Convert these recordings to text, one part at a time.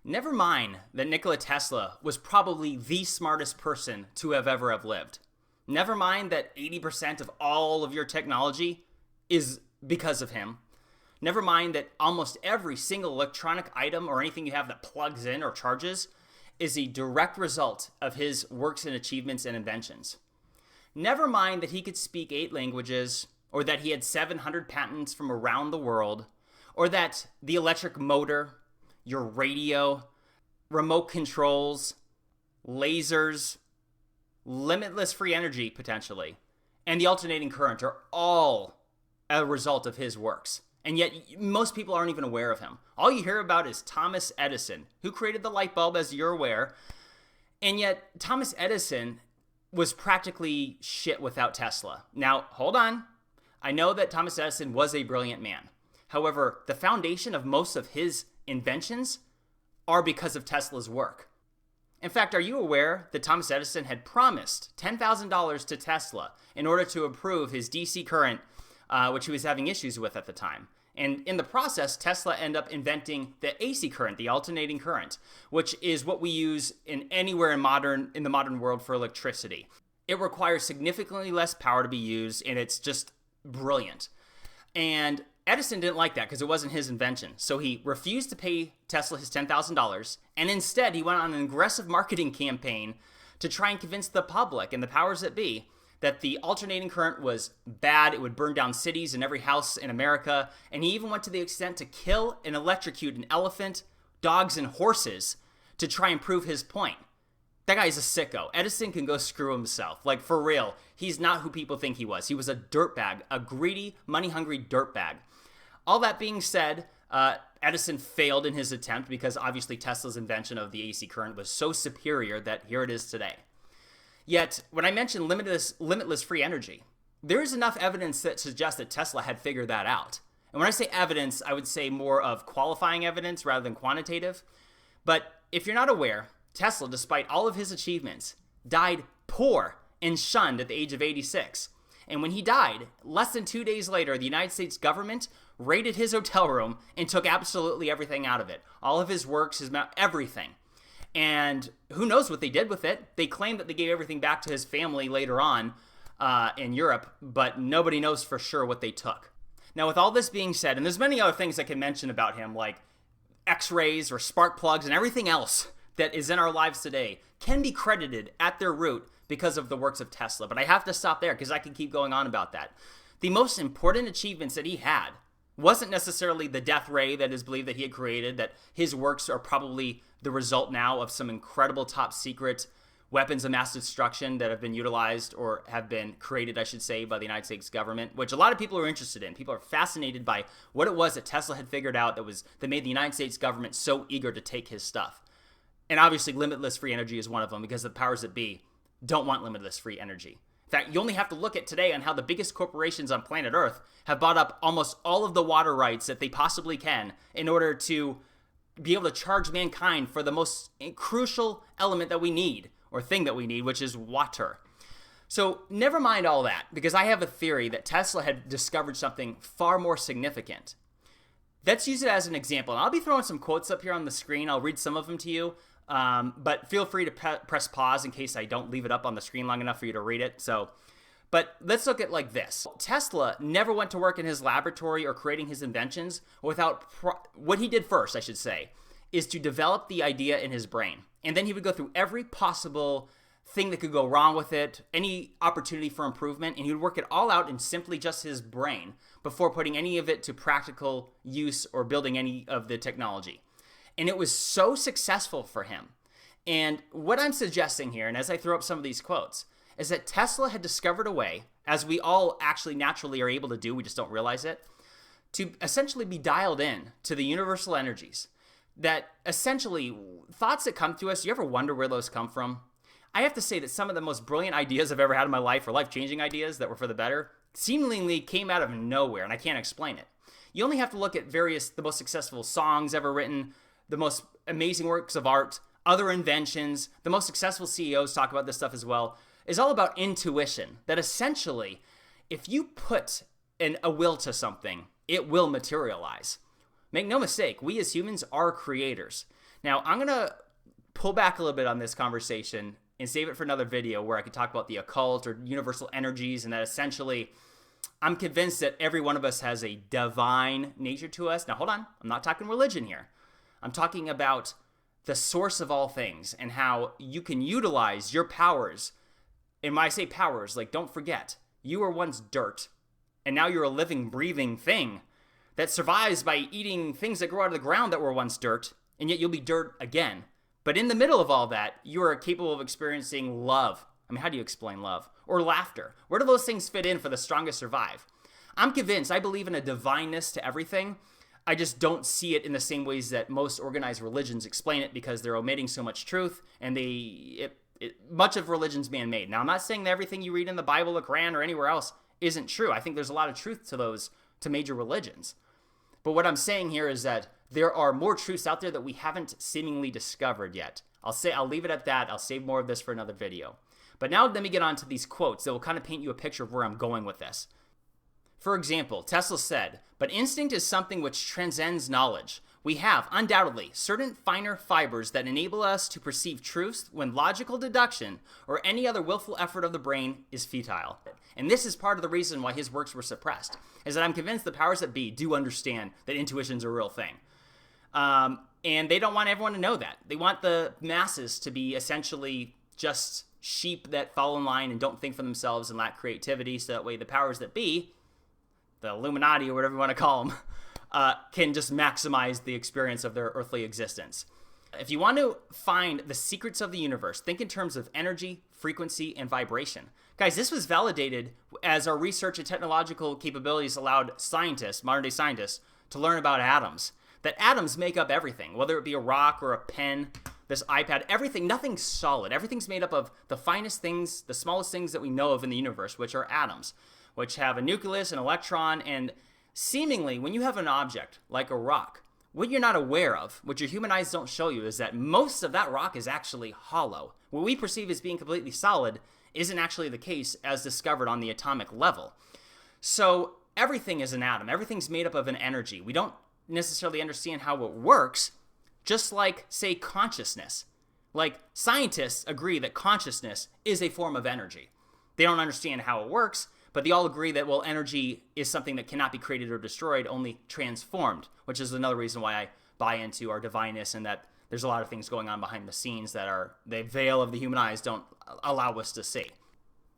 Never mind that Nikola Tesla was probably the smartest person to have ever have lived. Never mind that 80% of all of your technology is because of him. Never mind that almost every single electronic item or anything you have that plugs in or charges is a direct result of his works and achievements and inventions. Never mind that he could speak 8 languages, or that he had 700 patents from around the world, or that the electric motor, your radio, remote controls, lasers, limitless free energy potentially, and the alternating current are all a result of his works. And yet most people aren't even aware of him. All you hear about is Thomas Edison, who created the light bulb, as you're aware. And yet Thomas Edison was practically shit without Tesla. Now, hold on. I know that Thomas Edison was a brilliant man. However, the foundation of most of his inventions are because of Tesla's work. In fact, are you aware that Thomas Edison had promised $10,000 to Tesla in order to improve his DC current, which he was having issues with at the time? And in the process, Tesla ended up inventing the AC current, the alternating current, which is what we use anywhere in the modern world for electricity. It requires significantly less power to be used, and it's just brilliant. And Edison didn't like that because it wasn't his invention. So he refused to pay Tesla his $10,000, and instead he went on an aggressive marketing campaign to try and convince the public and the powers that be that the alternating current was bad. It would burn down cities and every house in America. And he even went to the extent to kill and electrocute an elephant, dogs, and horses to try and prove his point. That guy's a sicko. Edison can go screw himself. Like, for real. He's not who people think he was. He was a dirtbag, a greedy, money-hungry dirtbag. All that being said, Edison failed in his attempt because obviously Tesla's invention of the AC current was so superior that here it is today. Yet, when I mentioned limitless free energy, there is enough evidence that suggests that Tesla had figured that out. And when I say evidence, I would say more of qualifying evidence rather than quantitative. But if you're not aware, Tesla, despite all of his achievements, died poor and shunned at the age of 86. And when he died, less than 2 days later, the United States government raided his hotel room and took absolutely everything out of it. All of his works, everything. And who knows what they did with it. They claimed that they gave everything back to his family later on in Europe, but nobody knows for sure what they took. Now, with all this being said, and there's many other things I can mention about him, like X-rays or spark plugs and everything else that is in our lives today can be credited at their root because of the works of Tesla. But I have to stop there because I can keep going on about that. The most important achievements that he had wasn't necessarily the death ray that is believed that he had created, that his works are probably the result now of some incredible top secret weapons of mass destruction that have been utilized or have been created, I should say, by the United States government, which a lot of people are interested in. People are fascinated by what it was that Tesla had figured out that made the United States government so eager to take his stuff. And obviously limitless free energy is one of them because the powers that be don't want limitless free energy. In fact, you only have to look at today on how the biggest corporations on planet Earth have bought up almost all of the water rights that they possibly can in order to be able to charge mankind for the most crucial element that we need, or thing that we need, which is water. So never mind all that, because I have a theory that Tesla had discovered something far more significant. Let's use it as an example. And I'll be throwing some quotes up here on the screen. I'll read some of them to you. But feel free to press pause in case I don't leave it up on the screen long enough for you to read it. But let's look at like this. Tesla never went to work in his laboratory or creating his inventions without, what he did first, I should say, is to develop the idea in his brain. And then he would go through every possible thing that could go wrong with it, any opportunity for improvement, and he would work it all out in simply just his brain before putting any of it to practical use or building any of the technology. And it was so successful for him. And what I'm suggesting here, and as I throw up some of these quotes, is that Tesla had discovered a way, as we all actually naturally are able to do, we just don't realize it, to essentially be dialed in to the universal energies. That essentially, thoughts that come to us, you ever wonder where those come from? I have to say that some of the most brilliant ideas I've ever had in my life, or life-changing ideas that were for the better, seemingly came out of nowhere, and I can't explain it. You only have to look at the most successful songs ever written, the most amazing works of art, other inventions. The most successful CEOs talk about this stuff as well. It's all about intuition, that essentially, if you put a will to something, it will materialize. Make no mistake, we as humans are creators. Now, I'm going to pull back a little bit on this conversation and save it for another video where I could talk about the occult or universal energies, and that essentially I'm convinced that every one of us has a divine nature to us. Now, hold on. I'm not talking religion here. I'm talking about the source of all things and how you can utilize your powers. And when I say powers, like, don't forget, you were once dirt, and now you're a living, breathing thing that survives by eating things that grow out of the ground that were once dirt, and yet you'll be dirt again. But in the middle of all that, you are capable of experiencing love. I mean, how do you explain love? Or laughter? Where do those things fit in for the strongest survive? I'm convinced, I believe in a divineness to everything. I just don't see it in the same ways that most organized religions explain it, because they're omitting so much truth, and much of religion's man-made. Now, I'm not saying that everything you read in the Bible, the Quran, or anywhere else isn't true. I think there's a lot of truth to major religions. But what I'm saying here is that there are more truths out there that we haven't seemingly discovered yet. I'll leave it at that. I'll save more of this for another video. But now let me get on to these quotes that will kind of paint you a picture of where I'm going with this. For example, Tesla said, "But instinct is something which transcends knowledge. We have, undoubtedly, certain finer fibers that enable us to perceive truths when logical deduction or any other willful effort of the brain is futile." And this is part of the reason why his works were suppressed, is that I'm convinced the powers that be do understand that intuition's a real thing. And they don't want everyone to know that. They want the masses to be essentially just sheep that fall in line and don't think for themselves and lack creativity, so that way the powers that be, the Illuminati or whatever you want to call them, can just maximize the experience of their earthly existence. If you want to find the secrets of the universe, think in terms of energy, frequency, and vibration. Guys, this was validated as our research and technological capabilities allowed scientists, modern-day scientists, to learn about atoms. That atoms make up everything, whether it be a rock or a pen, this iPad, everything, nothing's solid. Everything's made up of the finest things, the smallest things that we know of in the universe, which are atoms, which have a nucleus, an electron, and seemingly, when you have an object like a rock, what you're not aware of, what your human eyes don't show you, is that most of that rock is actually hollow. What we perceive as being completely solid isn't actually the case as discovered on the atomic level. So everything is an atom. Everything's made up of an energy. We don't necessarily understand how it works, just like, say, consciousness. Like, scientists agree that consciousness is a form of energy. They don't understand how it works, but they all agree that, well, energy is something that cannot be created or destroyed, only transformed, which is another reason why I buy into our divineness, and that there's a lot of things going on behind the scenes that are the veil of the human eyes don't allow us to see.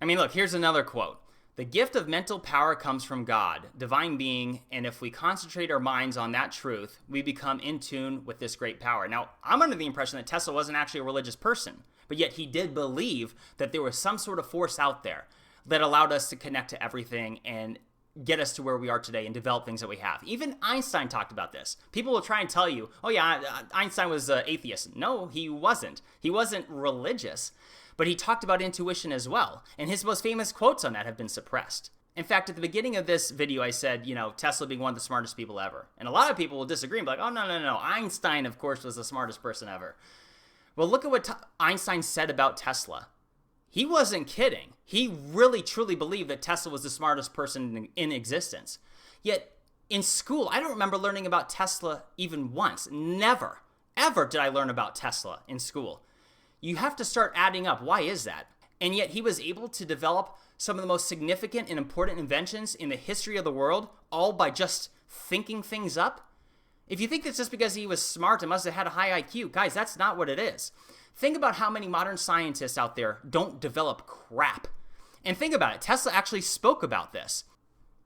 I mean, look, here's another quote. "The gift of mental power comes from God, divine being, and if we concentrate our minds on that truth, we become in tune with this great power." Now, I'm under the impression that Tesla wasn't actually a religious person, but yet he did believe that there was some sort of force out there that allowed us to connect to everything and get us to where we are today and develop things that we have. Even Einstein talked about this. People will try and tell you, oh yeah, Einstein was an atheist. No, he wasn't. He wasn't religious, but he talked about intuition as well. And his most famous quotes on that have been suppressed. In fact, at the beginning of this video, I said, Tesla being one of the smartest people ever. And a lot of people will disagree and be like, oh, no. Einstein, of course, was the smartest person ever. Well, look at what Einstein said about Tesla. He wasn't kidding. He really, truly believed that Tesla was the smartest person in existence. Yet, in school, I don't remember learning about Tesla even once. Never, ever did I learn about Tesla in school. You have to start adding up. Why is that? And yet, he was able to develop some of the most significant and important inventions in the history of the world, all by just thinking things up. If you think that's just because he was smart and must have had a high IQ, guys, that's not what it is. Think about how many modern scientists out there don't develop crap. And think about it, Tesla actually spoke about this.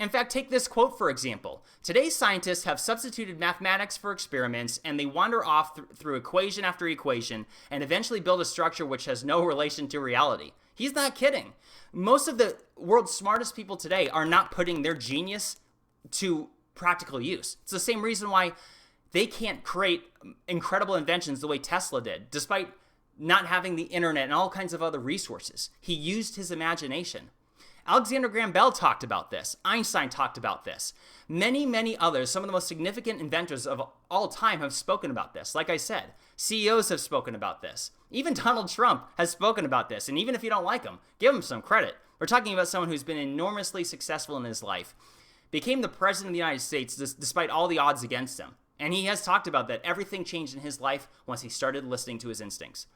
In fact, take this quote for example. "Today's scientists have substituted mathematics for experiments, and they wander off through equation after equation and eventually build a structure which has no relation to reality." He's not kidding. Most of the world's smartest people today are not putting their genius to practical use. It's the same reason why they can't create incredible inventions the way Tesla did, despite not having the internet and all kinds of other resources. He used his imagination. Alexander Graham Bell talked about this. Einstein talked about this. Many, many others, some of the most significant inventors of all time have spoken about this. Like I said, CEOs have spoken about this. Even Donald Trump has spoken about this. And even if you don't like him, give him some credit. We're talking about someone who's been enormously successful in his life, became the president of the United States despite all the odds against him, And he has talked about that everything changed in his life once he started listening to his instincts.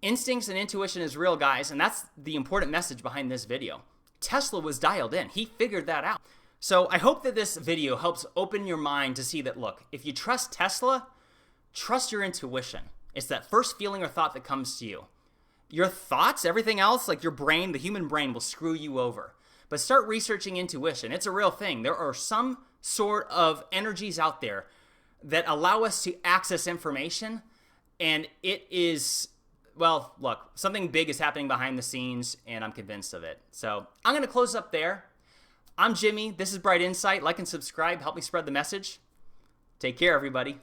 Instincts and intuition is real, guys, and that's the important message behind this video. Tesla was dialed in. He figured that out. So I hope that this video helps open your mind to see that, look, if you trust Tesla, trust your intuition. It's that first feeling or thought that comes to you. Your thoughts, everything else, like your brain, the human brain, will screw you over. But start researching intuition. It's a real thing. There are some sort of energies out there that allow us to access information, and it is, well, look, something big is happening behind the scenes, and I'm convinced of it. So I'm going to close up there. I'm Jimmy. This is Bright Insight. Like and subscribe. Help me spread the message. Take care, everybody.